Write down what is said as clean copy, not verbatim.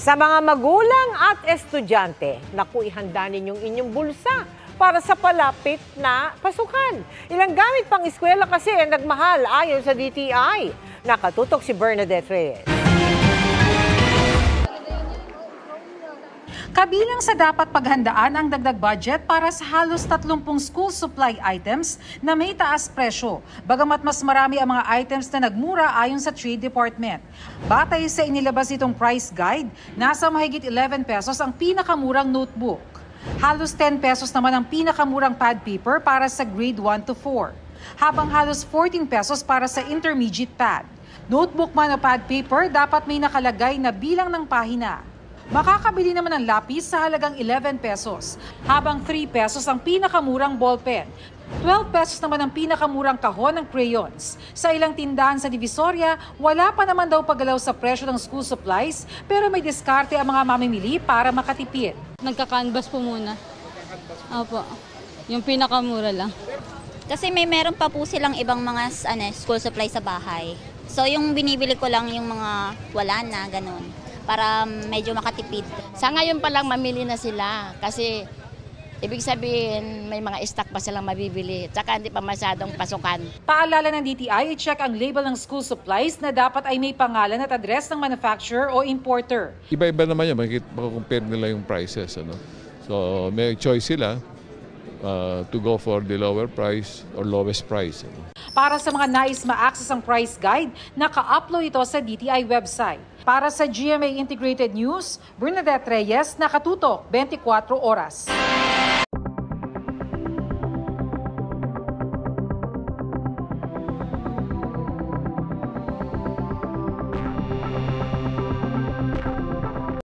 Sa mga magulang at estudyante, naku, ihanda ninyong inyong bulsa para sa palapit na pasukan. Ilang gamit pang eskwela kasi ang nagmahal ayon sa DTI. Nakatutok si Bernadette Reyes. Kabilang sa dapat paghandaan ang dagdag budget para sa halos 30 school supply items na may taas presyo, bagamat mas marami ang mga items na nagmura ayon sa Trade Department. Batay sa inilabas itong price guide, nasa mahigit 11 pesos ang pinakamurang notebook. Halos 10 pesos naman ang pinakamurang pad paper para sa grade 1 to 4, habang halos 14 pesos para sa intermediate pad. Notebook man o pad paper, dapat may nakalagay na bilang ng pahina. Makakabili naman ng lapis sa halagang 11 pesos, habang 3 pesos ang pinakamurang ballpen. 12 pesos naman ang pinakamurang kahon ng crayons. Sa ilang tindahan sa Divisoria, wala pa naman daw paggalaw sa presyo ng school supplies, pero may diskarte ang mga mamimili para makatipid. Nagka-canvas po muna. Opo, yung pinakamura lang. Kasi meron pa po silang ibang mga school supplies sa bahay. So yung binibili ko lang yung mga wala na, ganun, para medyo makatipid. Sa ngayon pa lang mamili na sila kasi ibig sabihin may mga stock pa silang mabibili tsaka hindi pa masyadong pasukan. Paalala ng DTI, i-check ang label ng school supplies na dapat ay may pangalan at address ng manufacturer o importer. Iba-iba naman yan, makakompare nila yung prices. So may choice sila to go for the lower price or lowest price. Para sa mga nais ma-access ang price guide, naka-upload ito sa DTI website. Para sa GMA Integrated News, Bernadette Reyes, nakatutok 24 oras.